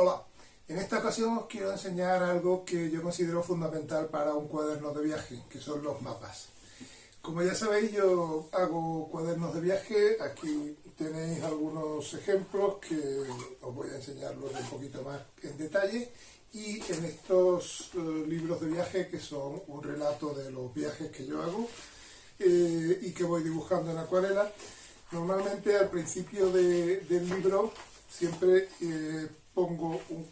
Hola, en esta ocasión os quiero enseñar algo que yo considero fundamental para un cuaderno de viaje, que son los mapas. Como ya sabéis, yo hago cuadernos de viaje. Aquí tenéis algunos ejemplos que os voy a enseñarlos un poquito más en detalle. Y en estos libros de viaje, que son un relato de los viajes que yo hago y que voy dibujando en acuarela, normalmente al principio del libro siempre pongo un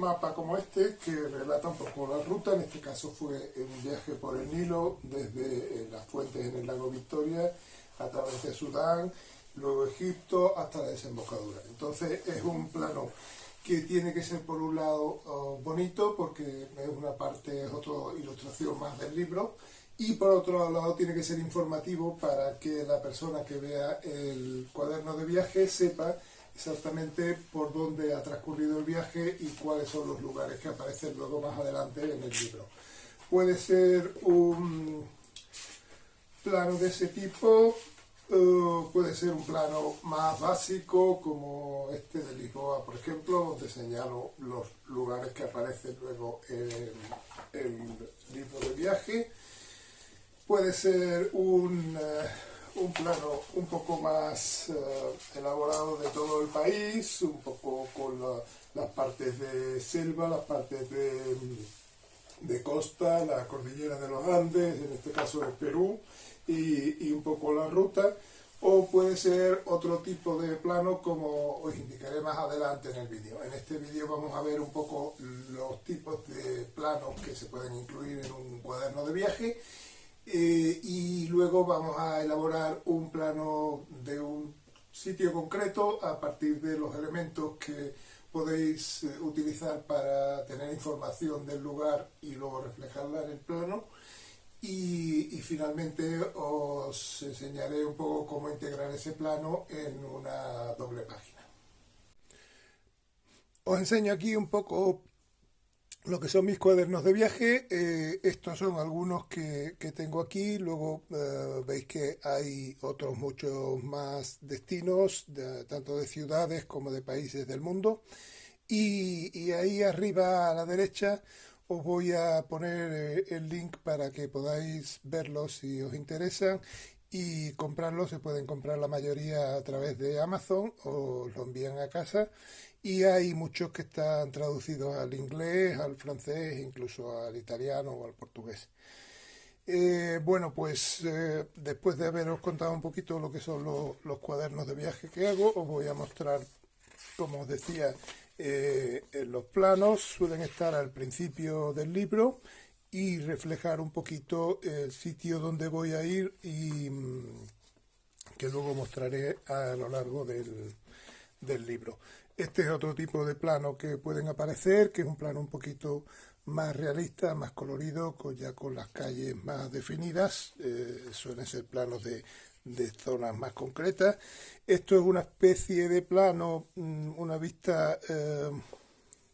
mapa como este que relata un poco la ruta. En este caso fue un viaje por el Nilo desde las fuentes en el lago Victoria a través de Sudán, luego Egipto hasta la desembocadura. Entonces es un plano que tiene que ser por un lado bonito porque es una parte, es otra ilustración más del libro, y por otro lado tiene que ser informativo para que la persona que vea el cuaderno de viaje sepa exactamente por dónde ha transcurrido el viaje y cuáles son los lugares que aparecen luego más adelante en el libro. Puede ser un plano de ese tipo, puede ser un plano más básico como este de Lisboa, por ejemplo, donde señalo los lugares que aparecen luego en el libro de viaje. Puede ser un plano un poco más elaborado de todo el país, un poco con las partes de selva, las partes de costa, la cordillera de los Andes, en este caso de Perú, y un poco la ruta. O puede ser otro tipo de plano, como os indicaré más adelante en el vídeo. En este vídeo vamos a ver un poco los tipos de planos que se pueden incluir en un cuaderno de viaje. Y luego vamos a elaborar un plano de un sitio concreto a partir de los elementos que podéis utilizar para tener información del lugar y luego reflejarla en el plano. Y finalmente os enseñaré un poco cómo integrar ese plano en una doble página. Os enseño aquí un poco lo que son mis cuadernos de viaje. Estos son algunos que tengo aquí. Luego veis que hay otros muchos más destinos, tanto de ciudades como de países del mundo. Y ahí arriba a la derecha os voy a poner el link para que podáis verlos si os interesan y comprarlos. Se pueden comprar la mayoría a través de Amazon o os lo envían a casa. Y hay muchos que están traducidos al inglés, al francés, incluso al italiano o al portugués. Bueno, pues después de haberos contado un poquito lo que son los cuadernos de viaje que hago, os voy a mostrar, como os decía, los planos suelen estar al principio del libro y reflejar un poquito el sitio donde voy a ir y que luego mostraré a lo largo del libro. Este es otro tipo de plano que pueden aparecer, que es un plano un poquito más realista, más colorido, ya con las calles más definidas. Suelen ser planos de zonas más concretas. Esto es una especie de plano, una vista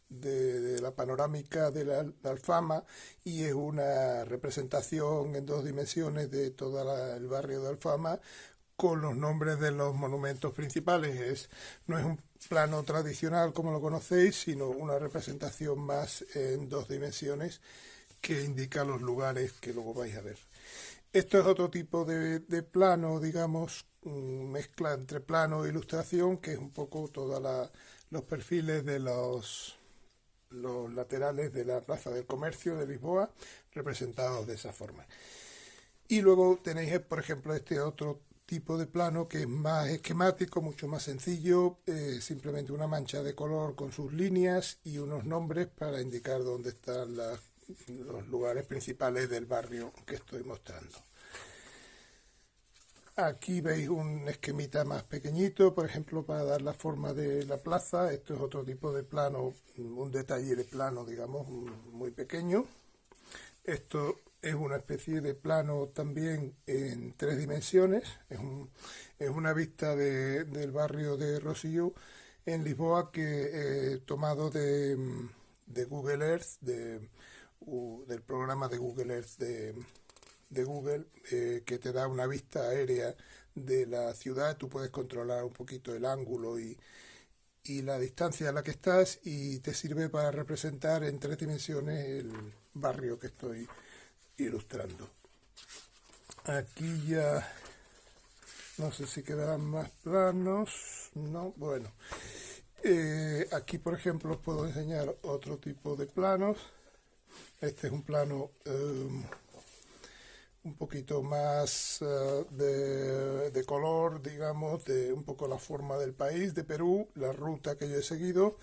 de la panorámica de la Alfama, y es una representación en dos dimensiones de todo el barrio de Alfama con los nombres de los monumentos principales. No es un plano tradicional como lo conocéis, sino una representación más en dos dimensiones que indica los lugares que luego vais a ver. Esto es otro tipo de plano, digamos, mezcla entre plano e ilustración, que es un poco todos los perfiles de los laterales de la Plaza del Comercio de Lisboa, representados de esa forma. Y luego tenéis, por ejemplo, este otro tipo de plano que es más esquemático, mucho más sencillo, simplemente una mancha de color con sus líneas y unos nombres para indicar dónde están los lugares principales del barrio que estoy mostrando. Aquí veis un esquemita más pequeñito, por ejemplo, para dar la forma de la plaza. Esto es otro tipo de plano, un detalle de plano, digamos, muy pequeño. Esto es una especie de plano también en tres dimensiones. Es una vista del barrio de Rosselló en Lisboa, que he tomado de Google Earth, del programa de Google Earth de Google, que te da una vista aérea de la ciudad. Tú puedes controlar un poquito el ángulo y y la distancia a la que estás, y te sirve para representar en 3 dimensiones el barrio que estoy ilustrando. Aquí ya no sé si quedarán más planos, no, bueno. Aquí, por ejemplo, os puedo enseñar otro tipo de planos. Este es un plano un poquito más de color, digamos, de un poco la forma del país, de Perú, la ruta que yo he seguido,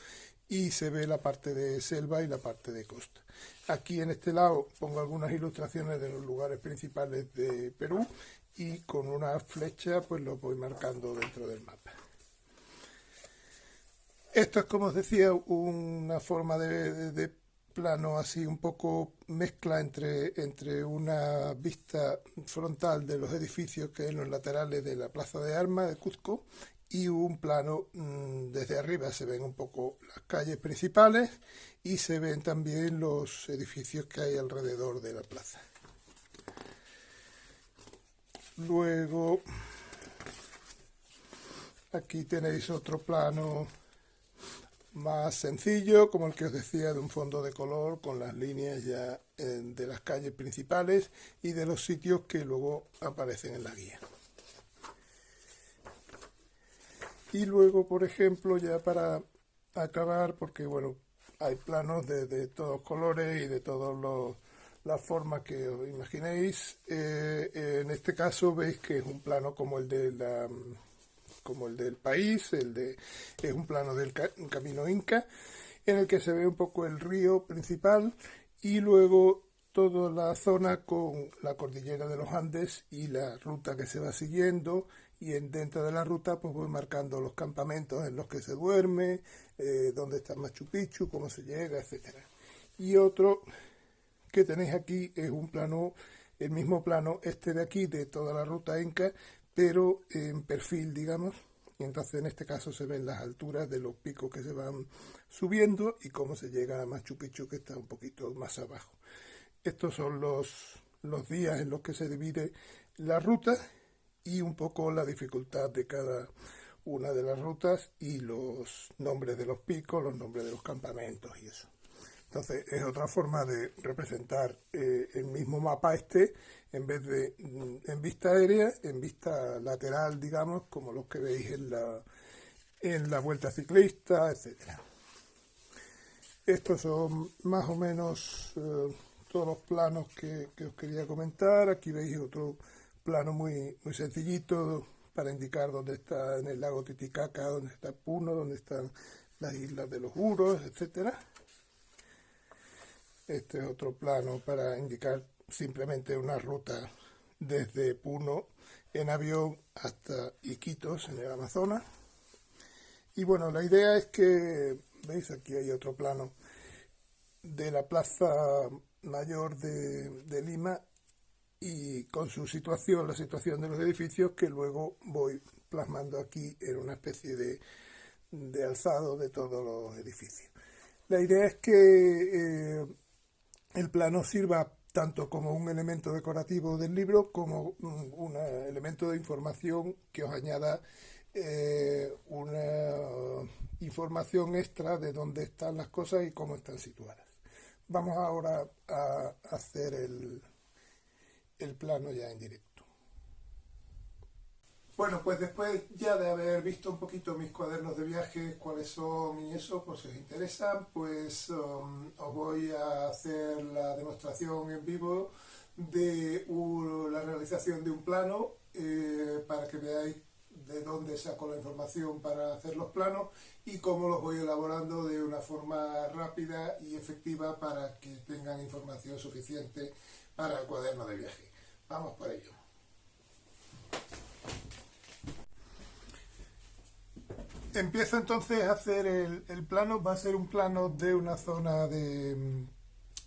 y se ve la parte de selva y la parte de costa. Aquí en este lado pongo algunas ilustraciones de los lugares principales de Perú y con una flecha pues lo voy marcando dentro del mapa. Esto es, como os decía, una forma de plano así un poco mezcla entre una vista frontal de los edificios que hay en los laterales de la Plaza de Armas de Cuzco y un plano desde arriba. Se ven un poco las calles principales y se ven también los edificios que hay alrededor de la plaza. Luego aquí tenéis otro plano más sencillo, como el que os decía, de un fondo de color con las líneas ya de las calles principales y de los sitios que luego aparecen en la guía. Y luego, por ejemplo, ya para acabar, porque bueno, hay planos de todos colores y de todas las formas que os imaginéis. En este caso veis que es un plano como el de como el del país, es un plano del camino Inca, en el que se ve un poco el río principal y luego toda la zona con la cordillera de los Andes y la ruta que se va siguiendo, y dentro de la ruta pues voy marcando los campamentos en los que se duerme, dónde está Machu Picchu, cómo se llega, etcétera. Y otro que tenéis aquí es un plano, el mismo plano este de aquí, de toda la ruta Inca, pero en perfil, digamos, y entonces en este caso se ven las alturas de los picos que se van subiendo y cómo se llega a Machu Picchu, que está un poquito más abajo. Estos son los días en los que se divide la ruta y un poco la dificultad de cada una de las rutas y los nombres de los picos, los nombres de los campamentos y eso. Entonces es otra forma de representar el mismo mapa en vez de en vista aérea, en vista lateral, digamos, como los que veis en la vuelta ciclista, etcétera. Estos son más o menos todos los planos que os quería comentar. Aquí veis otro plano muy sencillito para indicar dónde está en el lago Titicaca, dónde está Puno, dónde están las islas de los Uros, etcétera. Este es otro plano para indicar simplemente una ruta desde Puno en avión hasta Iquitos, en el Amazonas. Y bueno, la idea es que, veis, aquí hay otro plano de la Plaza Mayor de Lima y con su situación, la situación de los edificios, que luego voy plasmando aquí en una especie de alzado de todos los edificios. La idea es que el plano sirva tanto como un elemento decorativo del libro como un elemento de información que os añada una información extra de dónde están las cosas y cómo están situadas. Vamos ahora a hacer el plano ya en directo. Bueno, pues después ya de haber visto un poquito mis cuadernos de viaje, cuáles son y eso, pues si os interesa, pues os voy a hacer la demostración en vivo de la realización de un plano para que veáis de dónde saco la información para hacer los planos y cómo los voy elaborando de una forma rápida y efectiva para que tengan información suficiente para el cuaderno de viaje. Vamos por ello. Empiezo entonces a hacer el plano. Va a ser un plano de una zona de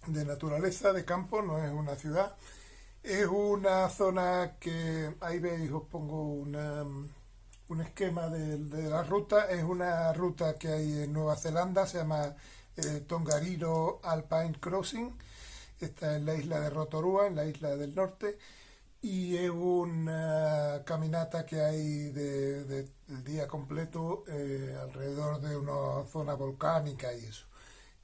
naturaleza, de campo, no es una ciudad. Es una zona que, ahí veis, os pongo un esquema de la ruta. Es una ruta que hay en Nueva Zelanda, se llama Tongariro Alpine Crossing. Está en la isla de Rotorua, en la isla del norte. y es una caminata que hay del día completo alrededor de una zona volcánica y eso.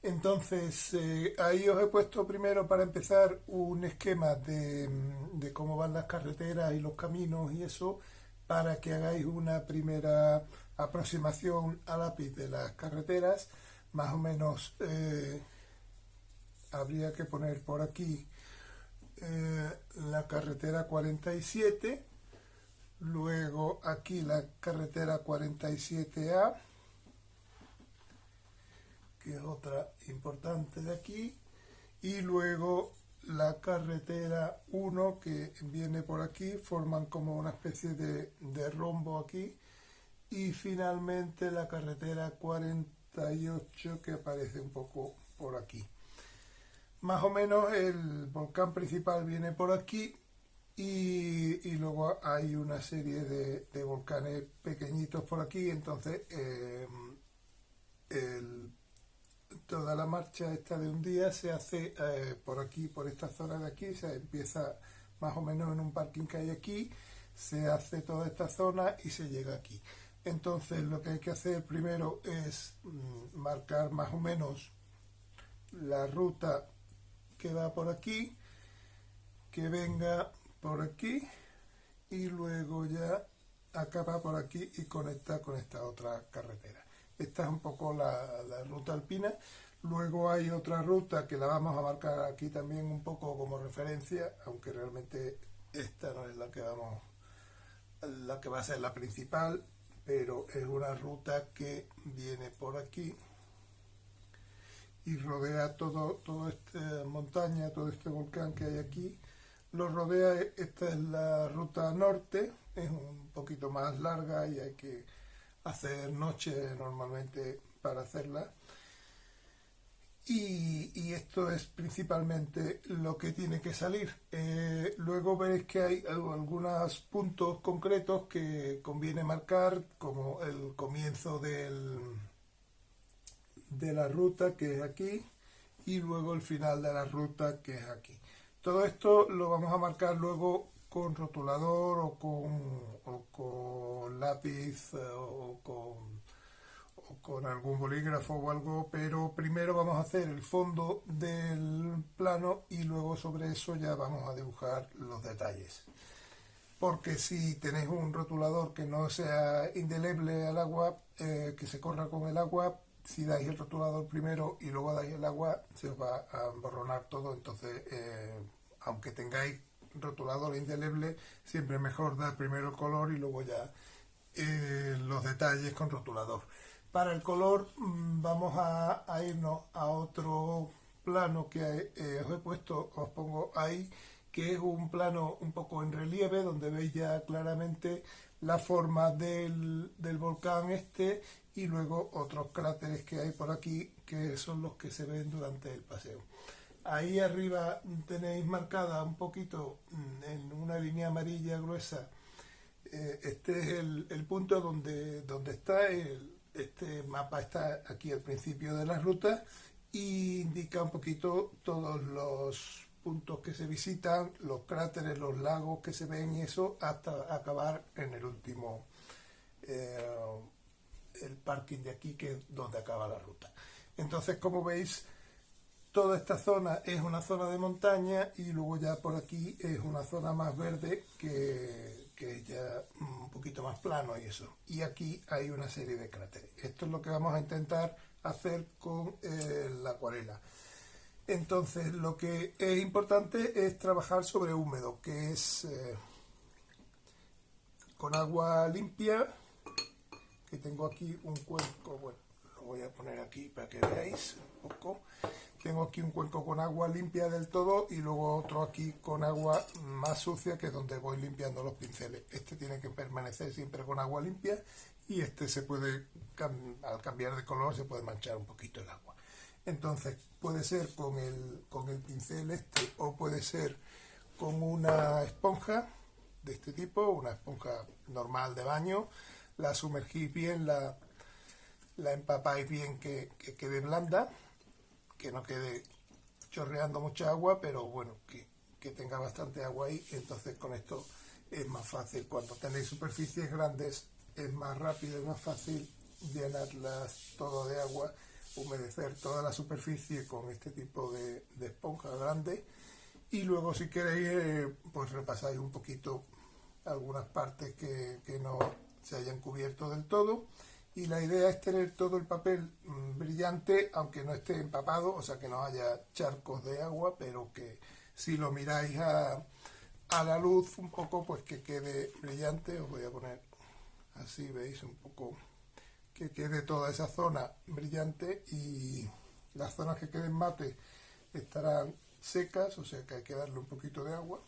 Entonces, ahí os he puesto primero para empezar un esquema de cómo van las carreteras y los caminos y eso, para que hagáis una primera aproximación a lápiz de las carreteras. Más o menos habría que poner por aquí la carretera 47, luego aquí la carretera 47A, que es otra importante de aquí, y luego la carretera 1 que viene por aquí, forman como una especie de rombo aquí, y finalmente la carretera 48 que aparece un poco por aquí. Más o menos el volcán principal viene por aquí y luego hay una serie de volcanes pequeñitos por aquí, entonces toda la marcha esta de un día se hace por aquí, por esta zona de aquí, se empieza más o menos en un parking que hay aquí, se hace toda esta zona y se llega aquí. Entonces lo que hay que hacer primero es marcar más o menos la ruta que va por aquí, que venga por aquí y luego ya acaba por aquí y conecta con esta otra carretera. Esta es un poco la ruta alpina. Luego hay otra ruta que la vamos a marcar aquí también un poco como referencia, aunque realmente esta no es la que va a ser la principal, pero es una ruta que viene por aquí y rodea toda esta montaña, todo este volcán que hay aquí. Lo rodea, esta es la ruta norte, es un poquito más larga y hay que hacer noche normalmente para hacerla. Y esto es principalmente lo que tiene que salir. Luego veréis que hay algunos puntos concretos que conviene marcar, como el comienzo de la ruta, que es aquí, y luego el final de la ruta, que es aquí. Todo esto lo vamos a marcar luego con rotulador o con lápiz o con algún bolígrafo o algo, pero primero vamos a hacer el fondo del plano y luego sobre eso ya vamos a dibujar los detalles. Porque si tenéis un rotulador que no sea indeleble al agua, que se corra con el agua, si dais el rotulador primero y luego dais el agua, se os va a emborronar todo. Entonces, aunque tengáis rotulador indeleble, siempre es mejor dar primero el color y luego ya los detalles con rotulador. Para el color vamos a irnos a otro plano que os he puesto, os pongo ahí, que es un plano un poco en relieve, donde veis ya claramente la forma del volcán este y luego otros cráteres que hay por aquí, que son los que se ven durante el paseo. Ahí arriba tenéis marcada un poquito en una línea amarilla gruesa, este es el punto donde está este mapa, está aquí al principio de la ruta y indica un poquito todos los puntos que se visitan, los cráteres, los lagos que se ven y eso, hasta acabar en el último, el parking de aquí, que es donde acaba la ruta. Entonces, como veis, toda esta zona es una zona de montaña y luego ya por aquí es una zona más verde que es ya un poquito más plano y eso. Y aquí hay una serie de cráteres. Esto es lo que vamos a intentar hacer con la acuarela. Entonces, lo que es importante es trabajar sobre húmedo, que es con agua limpia, que tengo aquí un cuenco, bueno, lo voy a poner aquí para que veáis un poco. Tengo aquí un cuenco con agua limpia del todo y luego otro aquí con agua más sucia, que es donde voy limpiando los pinceles. Este tiene que permanecer siempre con agua limpia y este se puede, al cambiar de color, se puede manchar un poquito el agua. Entonces puede ser con el pincel este o puede ser con una esponja de este tipo, una esponja normal de baño. La sumergís bien, la empapáis bien, que quede blanda, que no quede chorreando mucha agua, pero bueno, que que tenga bastante agua ahí. Entonces con esto es más fácil. Cuando tenéis superficies grandes es más rápido y más fácil llenarlas todo de agua, humedecer toda la superficie con este tipo de esponja grande. Y luego si queréis pues repasáis un poquito algunas partes que no se hayan cubierto del todo. Y la idea es tener todo el papel brillante, aunque no esté empapado, o sea que no haya charcos de agua, pero que si lo miráis a la luz un poco, pues que quede brillante. Os voy a poner así, veis un poco, que quede toda esa zona brillante, y las zonas que queden mate estarán secas, o sea que hay que darle un poquito de agua.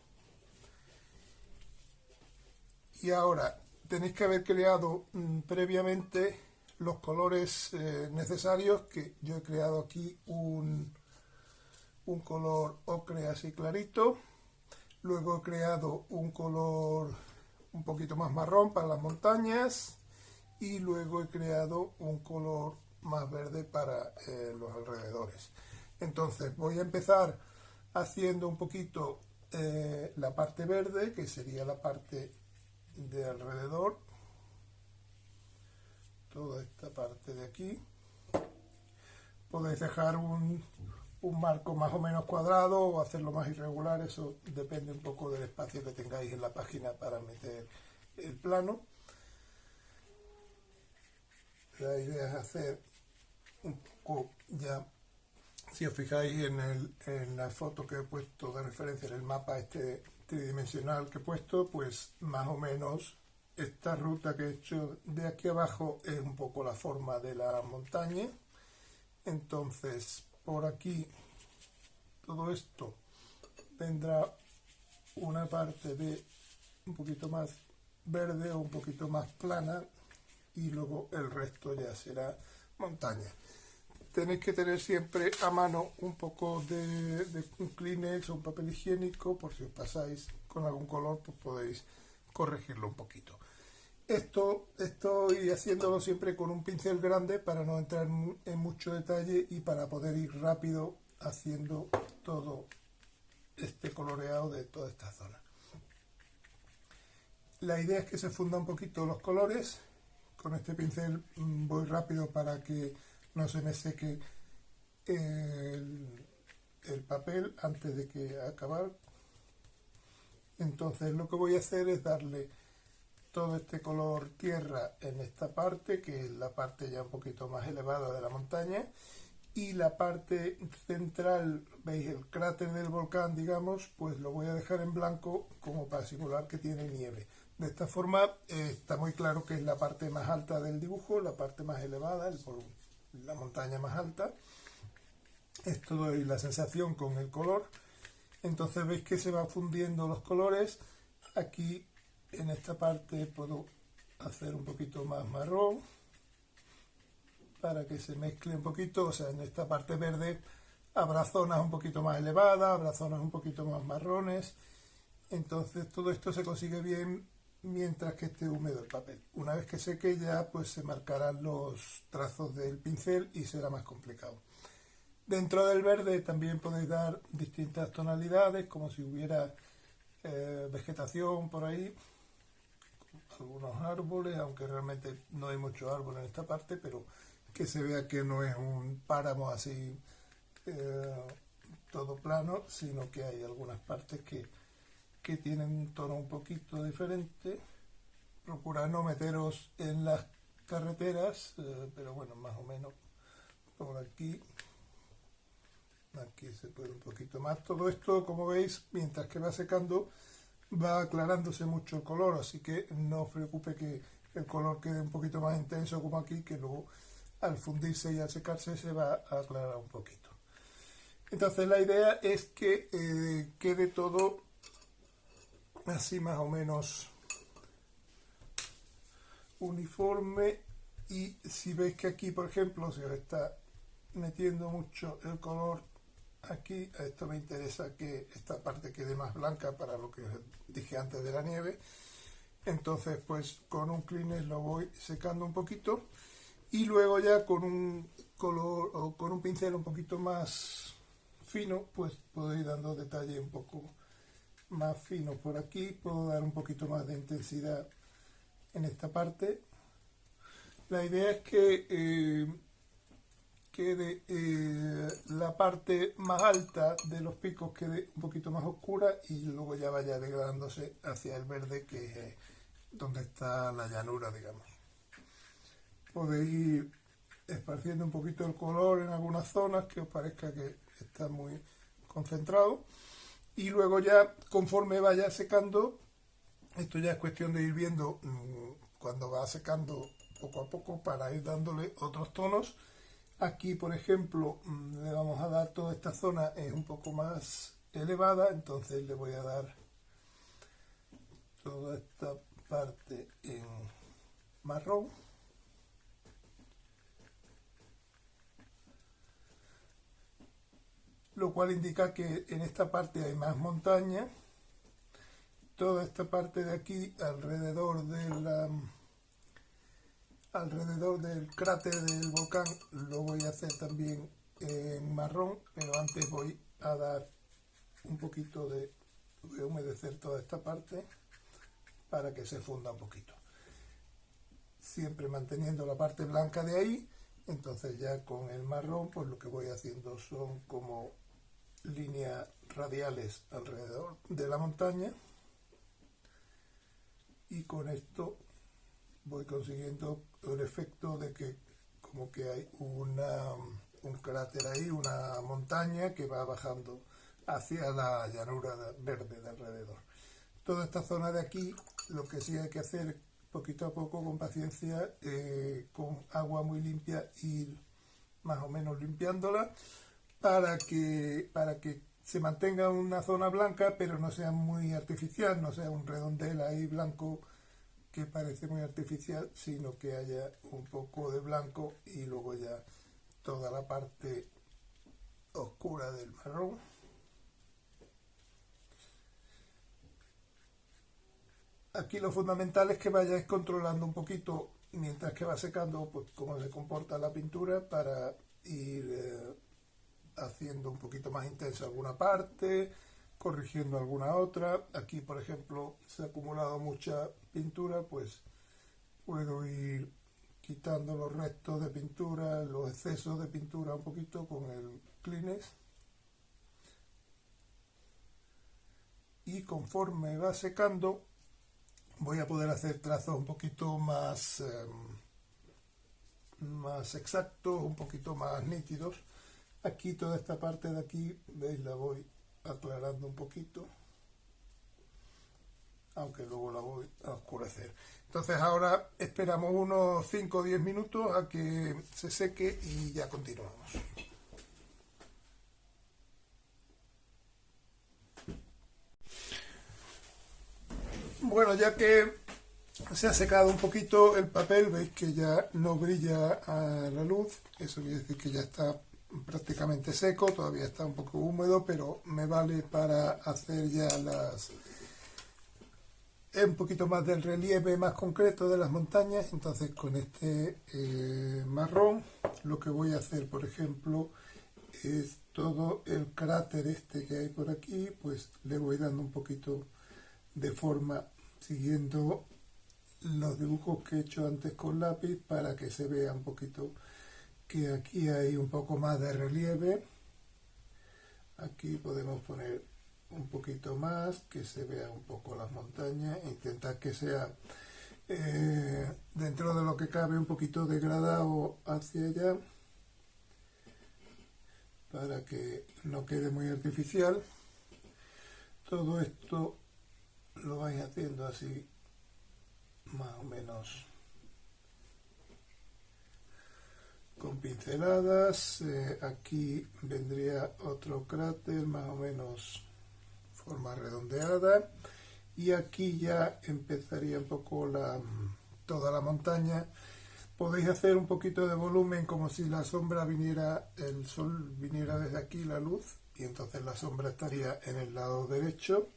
Y ahora tenéis que haber creado previamente los colores necesarios, que yo he creado aquí un color ocre así clarito. Luego he creado un color un poquito más marrón para las montañas, y luego he creado un color más verde para los alrededores. Entonces voy a empezar haciendo un poquito la parte verde, que sería la parte de alrededor, toda esta parte de aquí. Podéis dejar un marco más o menos cuadrado o hacerlo más irregular, eso depende un poco del espacio que tengáis en la página para meter el plano. La idea es hacer un poco ya, si os fijáis en la foto que he puesto de referencia, en el mapa este tridimensional que he puesto, pues más o menos esta ruta que he hecho de aquí abajo es un poco la forma de la montaña. Entonces por aquí todo esto tendrá una parte de un poquito más verde o un poquito más plana, y luego el resto ya será montaña. Tenéis que tener siempre a mano un poco de un Kleenex o un papel higiénico, por si os pasáis con algún color, pues podéis corregirlo un poquito. Esto estoy haciéndolo siempre con un pincel grande para no entrar en mucho detalle y para poder ir rápido haciendo todo este coloreado de toda esta zona. La idea es que se fundan un poquito los colores. Con este pincel voy rápido para que no se me seque el papel antes de que acabar. Entonces lo que voy a hacer es darle todo este color tierra en esta parte, que es la parte ya un poquito más elevada de la montaña, y la parte central, veis el cráter del volcán, digamos, pues lo voy a dejar en blanco como para simular que tiene nieve. De esta forma está muy claro que es la parte más alta del dibujo, la parte más elevada, la montaña más alta. Esto doy la sensación con el color. Entonces veis que se van fundiendo los colores. Aquí en esta parte puedo hacer un poquito más marrón para que se mezcle un poquito. O sea, en esta parte verde habrá zonas un poquito más elevadas, habrá zonas un poquito más marrones. Entonces todo esto se consigue bien mientras que esté húmedo el papel. Una vez que seque ya pues se marcarán los trazos del pincel y será más complicado. Dentro del verde también podéis dar distintas tonalidades, como si hubiera vegetación por ahí, algunos árboles, aunque realmente no hay mucho árbol en esta parte, pero que se vea que no es un páramo así todo plano, sino que hay algunas partes que tienen un tono un poquito diferente. Procurad no meteros en las carreteras, pero bueno, más o menos por aquí se puede un poquito más. Todo esto, como veis, mientras que va secando va aclarándose mucho el color, así que no os preocupe que el color quede un poquito más intenso como aquí, que luego al fundirse y al secarse se va a aclarar un poquito. Entonces la idea es que quede todo así más o menos uniforme, y si veis que aquí, por ejemplo, se os está metiendo mucho el color aquí, a esto me interesa que esta parte quede más blanca para lo que os dije antes de la nieve. Entonces pues con un Kleenex lo voy secando un poquito, y luego ya con un color o con un pincel un poquito más fino pues puedo ir dando detalle un poco más finos por aquí, puedo dar un poquito más de intensidad en esta parte. La idea es que quede la parte más alta de los picos quede un poquito más oscura y luego ya vaya degradándose hacia el verde, que es donde está la llanura, digamos. Podéis ir esparciendo un poquito el color en algunas zonas que os parezca que está muy concentrado, y luego ya conforme vaya secando, esto ya es cuestión de ir viendo cuando va secando poco a poco para ir dándole otros tonos. Aquí, por ejemplo, le vamos a dar, toda esta zona es un poco más elevada, entonces le voy a dar toda esta parte en marrón, lo cual indica que en esta parte hay más montaña. Toda esta parte de aquí alrededor del cráter del volcán lo voy a hacer también en marrón, pero antes voy a dar un poquito voy a humedecer toda esta parte para que se funda un poquito, siempre manteniendo la parte blanca de ahí. Entonces ya con el marrón pues lo que voy haciendo son como líneas radiales alrededor de la montaña, y con esto voy consiguiendo el efecto de que como que hay un cráter ahí, una montaña que va bajando hacia la llanura verde de alrededor. Toda esta zona de aquí lo que sí hay que hacer poquito a poco, con paciencia, con agua muy limpia, ir más o menos limpiándola para que se mantenga una zona blanca, pero no sea muy artificial, no sea un redondel ahí blanco que parece muy artificial, sino que haya un poco de blanco y luego ya toda la parte oscura del marrón. Aquí lo fundamental es que vayáis controlando un poquito mientras que va secando, pues cómo se comporta la pintura, para ir haciendo un poquito más intensa alguna parte, corrigiendo alguna otra. Aquí, por ejemplo, se ha acumulado mucha pintura, pues puedo ir quitando los restos de pintura, los excesos de pintura un poquito con el Kleenex. Y conforme va secando, voy a poder hacer trazos un poquito más exactos, un poquito más nítidos. Aquí toda esta parte de aquí, veis, la voy aclarando un poquito, aunque luego la voy a oscurecer. Entonces ahora esperamos unos 5 o 10 minutos a que se seque y ya continuamos. Bueno, ya que se ha secado un poquito el papel, veis que ya no brilla a la luz. Eso quiere decir que ya está prácticamente seco, todavía está un poco húmedo, pero me vale para hacer ya un poquito más del relieve más concreto de las montañas. Entonces con este marrón lo que voy a hacer, por ejemplo, es todo el cráter este que hay por aquí, pues le voy dando un poquito de forma siguiendo los dibujos que he hecho antes con lápiz, para que se vea un poquito que aquí hay un poco más de relieve. Aquí podemos poner un poquito más, que se vea un poco las montañas, intentar que sea dentro de lo que cabe un poquito degradado hacia allá, para que no quede muy artificial. Todo esto lo vais haciendo así más o menos con pinceladas. Aquí vendría otro cráter más o menos forma redondeada, y aquí ya empezaría un poco toda la montaña. Podéis hacer un poquito de volumen, como si la sombra viniera, el sol viniera desde aquí, la luz, y entonces la sombra estaría en el lado derecho,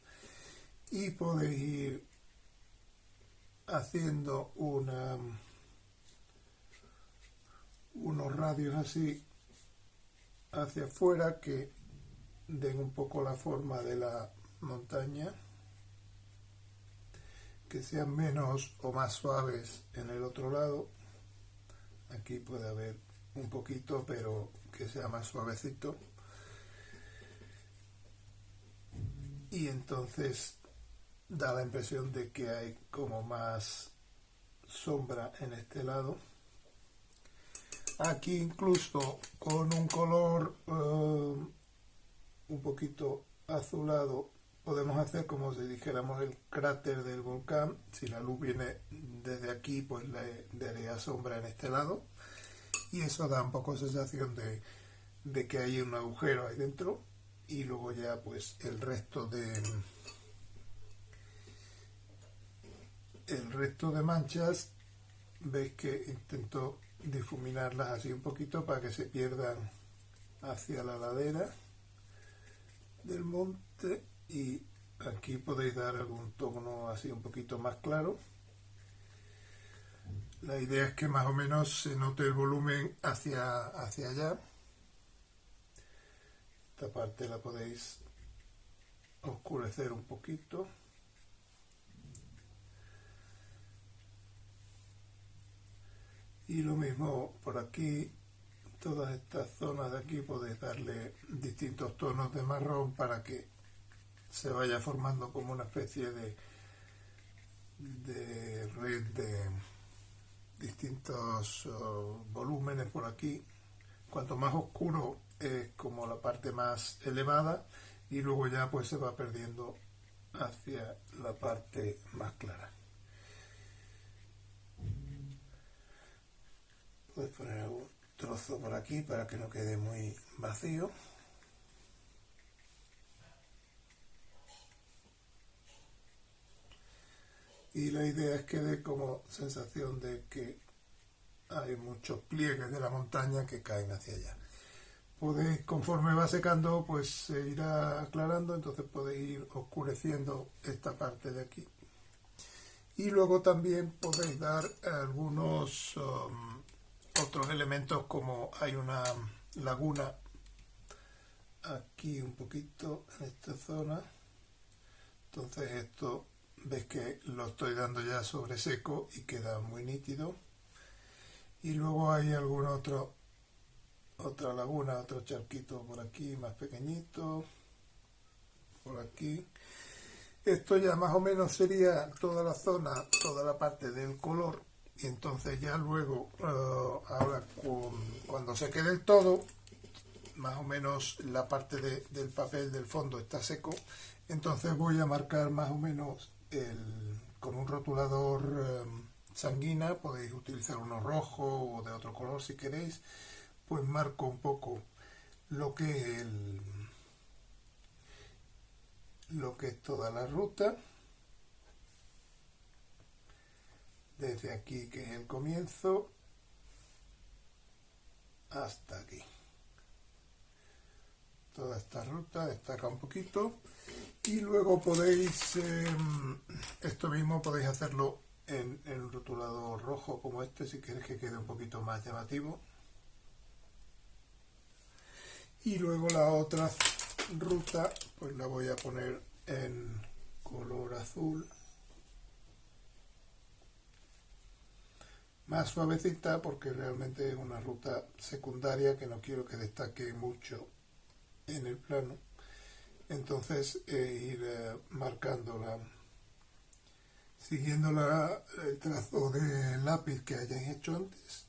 y podéis ir haciendo unos radios así hacia afuera que den un poco la forma de la montaña, que sean menos o más suaves en el otro lado. Aquí puede haber un poquito, pero que sea más suavecito. Y entonces da la impresión de que hay como más sombra en este lado. Aquí incluso con un color un poquito azulado podemos hacer como si dijéramos el cráter del volcán. Si la luz viene desde aquí, pues le daría sombra en este lado, y eso da un poco sensación de que hay un agujero ahí dentro. Y luego ya pues el resto de manchas, veis que intento difuminarlas así un poquito para que se pierdan hacia la ladera del monte, y aquí podéis dar algún tono así un poquito más claro. La idea es que más o menos se note el volumen hacia allá. Esta parte la podéis oscurecer un poquito. Y lo mismo por aquí, todas estas zonas de aquí podéis darle distintos tonos de marrón para que se vaya formando como una especie de red de distintos volúmenes por aquí. Cuanto más oscuro es como la parte más elevada, y luego ya pues se va perdiendo hacia la parte más clara. Puedes poner algún trozo por aquí para que no quede muy vacío. Y la idea es que dé como sensación de que hay muchos pliegues de la montaña que caen hacia allá. Podéis, conforme va secando, pues se irá aclarando, entonces podéis ir oscureciendo esta parte de aquí. Y luego también podéis dar algunos otros elementos, como hay una laguna aquí un poquito en esta zona. Entonces esto, ves que lo estoy dando ya sobre seco y queda muy nítido. Y luego hay otra laguna, otro charquito por aquí más pequeñito, por aquí. Esto ya más o menos sería toda la zona, toda la parte del color. Y entonces ya luego, ahora cuando se quede el todo, más o menos la parte del papel del fondo está seco, entonces voy a marcar más o menos con un rotulador sanguina. Podéis utilizar uno rojo o de otro color si queréis. Pues marco un poco lo que es toda la ruta, desde aquí, que es el comienzo, hasta aquí. Toda esta ruta destaca un poquito. Y luego podéis, esto mismo podéis hacerlo en el rotulador rojo como este, si queréis que quede un poquito más llamativo. Y luego la otra ruta pues la voy a poner en color azul, más suavecita, porque realmente es una ruta secundaria que no quiero que destaque mucho en el plano. Entonces ir marcándola, siguiendo el trazo de lápiz que hayáis hecho antes,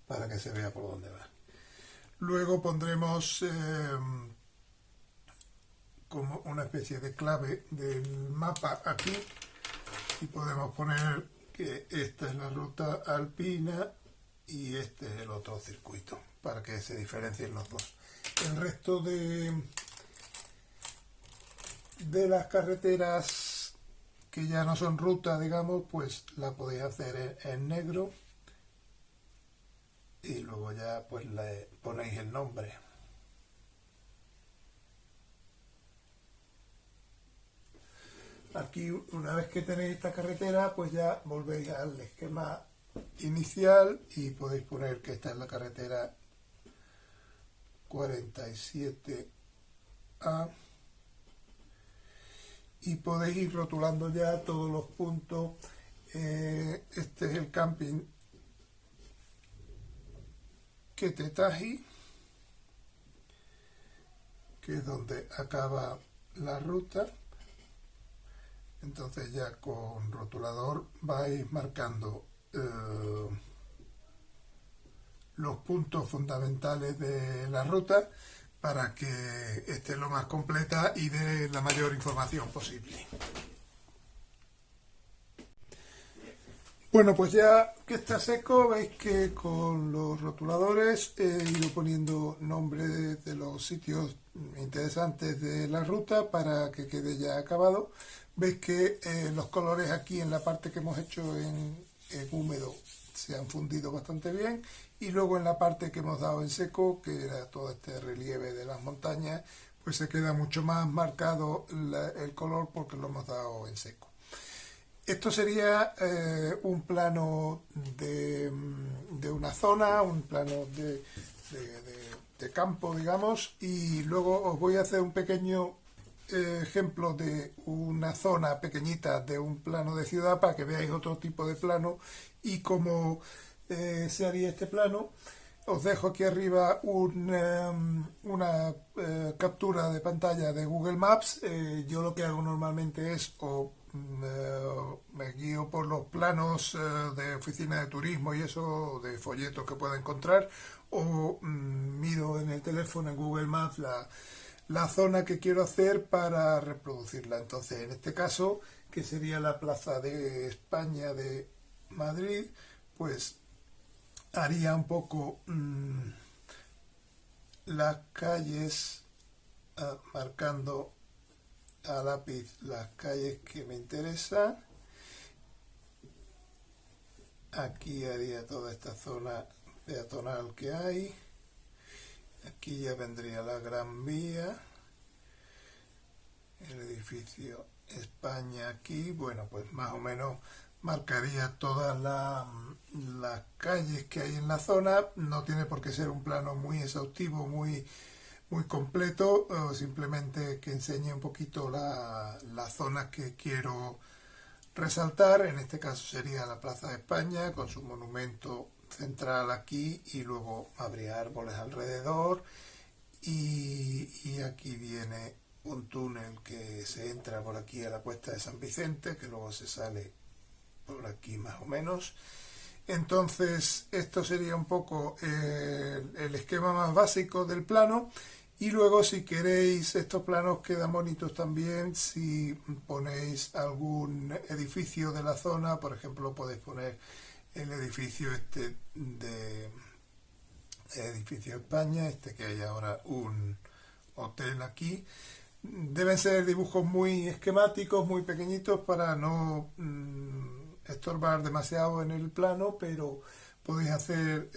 para que se vea por dónde va. Luego pondremos como una especie de clave del mapa aquí, y podemos poner que esta es la ruta alpina y este es el otro circuito, para que se diferencien los dos. El resto de las carreteras que ya no son ruta, digamos, pues la podéis hacer en negro, y luego ya pues le ponéis el nombre. Aquí, una vez que tenéis esta carretera, pues ya volvéis al esquema inicial y podéis poner que esta es la carretera 47 A, y podéis ir rotulando ya todos los puntos. Este es el camping Quetetaji, que es donde acaba la ruta. Entonces ya con rotulador vais marcando los puntos fundamentales de la ruta para que esté lo más completa y dé la mayor información posible. Bueno, pues ya que está seco, veis que con los rotuladores he ido poniendo nombres de los sitios interesantes de la ruta para que quede ya acabado. Veis que los colores aquí en la parte que hemos hecho en húmedo se han fundido bastante bien, y luego en la parte que hemos dado en seco, que era todo este relieve de las montañas, pues se queda mucho más marcado el color porque lo hemos dado en seco. Esto sería un plano de una zona, un plano de campo, digamos, y luego os voy a hacer un pequeño ejemplo de una zona pequeñita de un plano de ciudad para que veáis otro tipo de plano y cómo se haría este plano. Os dejo aquí arriba una captura de pantalla de Google Maps. Yo lo que hago normalmente es me guío por los planos de oficina de turismo y eso, de folletos que pueda encontrar, o miro en el teléfono en Google Maps la zona que quiero hacer para reproducirla. Entonces, en este caso, que sería la Plaza de España de Madrid, pues haría un poco las calles, marcando a lápiz las calles que me interesan. Aquí haría toda esta zona peatonal que hay. Aquí ya vendría la Gran Vía, el edificio España aquí. Bueno, pues más o menos marcaría todas las calles que hay en la zona. No tiene por qué ser un plano muy exhaustivo, muy completo, simplemente que enseñe un poquito las zonas que quiero resaltar. En este caso sería la Plaza de España con su monumento central aquí, y luego habría árboles alrededor, y aquí viene un túnel que se entra por aquí a la Cuesta de San Vicente, que luego se sale por aquí más o menos. Entonces esto sería un poco el esquema más básico del plano. Y luego, si queréis, estos planos quedan bonitos también si ponéis algún edificio de la zona. Por ejemplo, podéis poner el edificio este de Edificio España, que hay ahora un hotel aquí. Deben ser dibujos muy esquemáticos, muy pequeñitos, para no estorbar demasiado en el plano, pero podéis hacer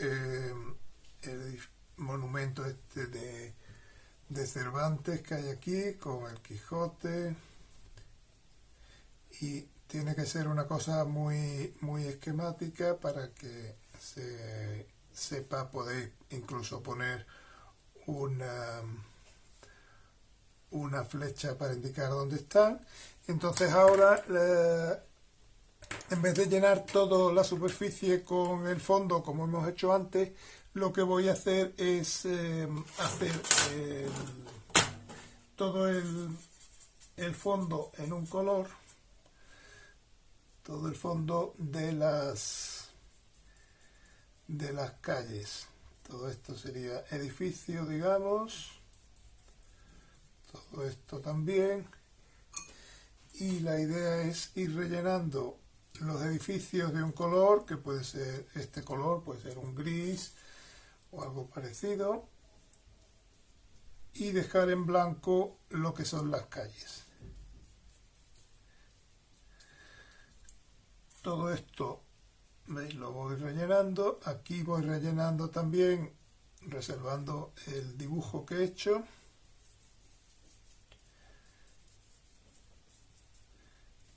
el monumento este de Cervantes que hay aquí, con el Quijote, y tiene que ser una cosa muy esquemática para que se sepa. Podéis incluso poner una flecha para indicar dónde están. Entonces ahora, en vez de llenar toda la superficie con el fondo como hemos hecho antes, lo que voy a hacer es hacer todo el fondo en un color, todo el fondo de las calles. Todo esto sería edificio, digamos, todo esto también, y la idea es ir rellenando los edificios de un color, que puede ser este color, puede ser un gris o algo parecido, y dejar en blanco lo que son las calles. Todo esto, ¿veis? Lo voy rellenando. Aquí voy rellenando también, reservando el dibujo que he hecho.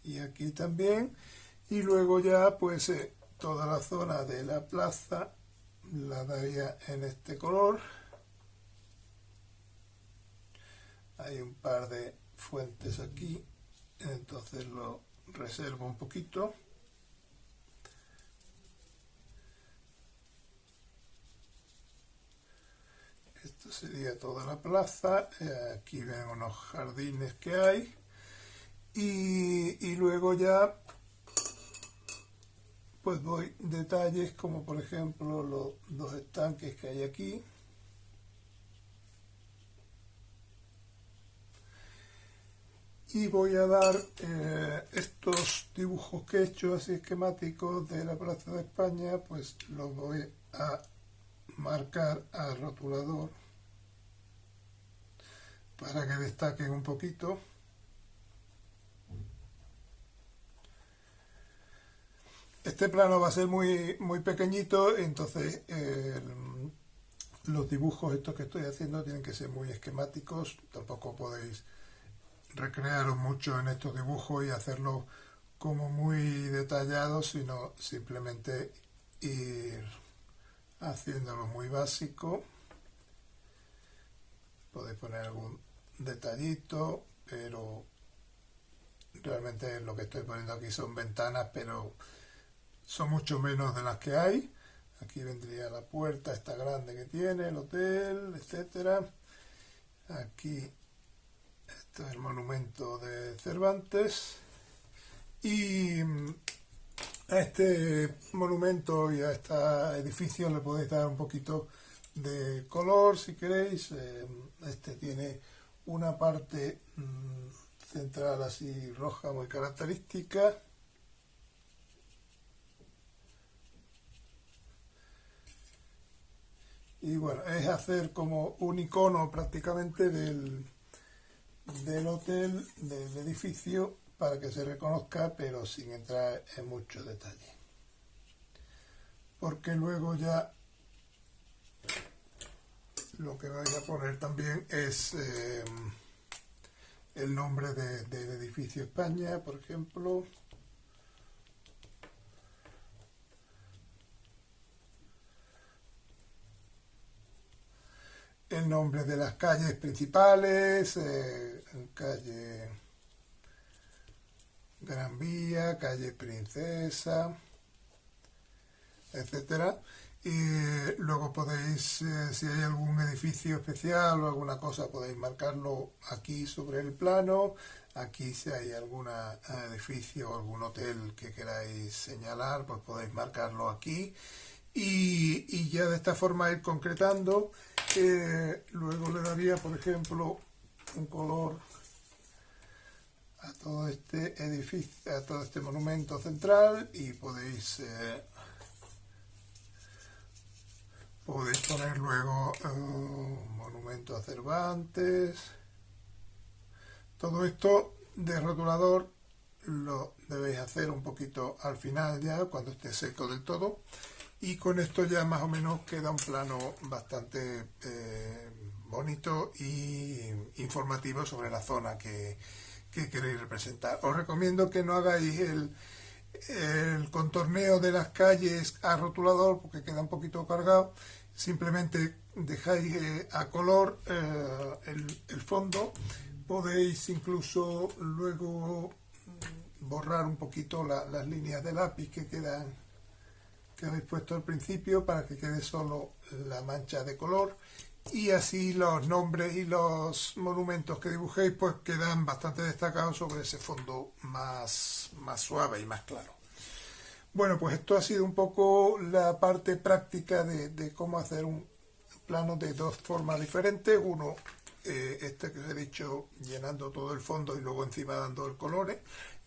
Y aquí también. Y luego ya pues toda la zona de la plaza la daría en este color. Hay un par de fuentes aquí, entonces lo reservo un poquito. Esto sería toda la plaza. Aquí ven unos jardines que hay. Y luego ya pues voy detalles como por ejemplo los dos estanques que hay aquí. Y voy a dar estos dibujos que he hecho así esquemáticos de la Plaza de España, pues los voy a marcar a rotulador para que destaquen un poquito. Este plano va a ser muy pequeñito, entonces los dibujos estos que estoy haciendo tienen que ser muy esquemáticos. Tampoco podéis recrearos mucho en estos dibujos y hacerlos como muy detallados, sino simplemente ir haciéndolo muy básico. Podéis poner algún detallito, pero realmente lo que estoy poniendo aquí son ventanas, pero son mucho menos de las que hay. Aquí vendría la puerta esta grande que tiene el hotel, etcétera. Aquí este es el monumento de Cervantes. Y a este monumento y a este edificio le podéis dar un poquito de color si queréis. Este tiene una parte central así roja muy característica. Y bueno, es hacer como un icono prácticamente del hotel, del edificio, para que se reconozca, pero sin entrar en mucho detalle. Porque luego ya lo que voy a poner también es el nombre del edificio España, por ejemplo. El nombre de las calles principales, calle Gran Vía, calle Princesa, etcétera. Y luego podéis, si hay algún edificio especial o alguna cosa, podéis marcarlo aquí sobre el plano. Aquí si hay algún edificio o algún hotel que queráis señalar, pues podéis marcarlo aquí. Y ya de esta forma ir concretando. Luego le daría, por ejemplo, un color a todo este edificio, a todo este monumento central, y podéis poner luego un monumento a Cervantes. Todo esto de rotulador lo debéis hacer un poquito al final ya, cuando esté seco del todo. Y con esto ya más o menos queda un plano bastante bonito y informativo sobre la zona que queréis representar. Os recomiendo que no hagáis el contorneo de las calles a rotulador porque queda un poquito cargado. Simplemente dejáis a color el fondo. Podéis incluso luego borrar un poquito las líneas de lápiz que habéis puesto al principio para que quede solo la mancha de color, y así los nombres y los monumentos que dibujéis pues quedan bastante destacados sobre ese fondo más suave y más claro. Bueno, pues esto ha sido un poco la parte práctica de cómo hacer un plano de dos formas diferentes. Uno, este que os he dicho, llenando todo el fondo y luego encima dando el color.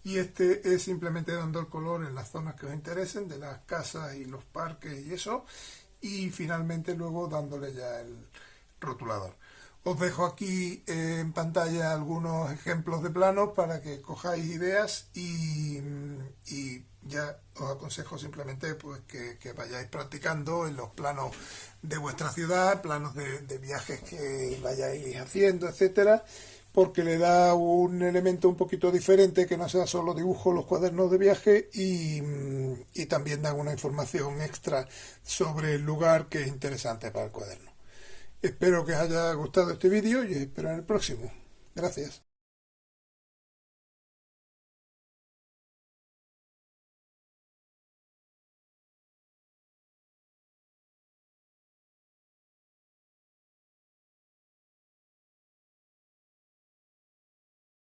Y este es simplemente dando el color en las zonas que os interesen, de las casas y los parques y eso. Y finalmente luego dándole ya el rotulador. Os dejo aquí en pantalla algunos ejemplos de planos para que cojáis ideas y ya os aconsejo simplemente pues que vayáis practicando en los planos de vuestra ciudad, planos de viajes que vayáis haciendo, etcétera, porque le da un elemento un poquito diferente, que no sea solo dibujo los cuadernos de viaje, y también da una información extra sobre el lugar que es interesante para el cuaderno. Espero que os haya gustado este vídeo y os espero en el próximo. Gracias.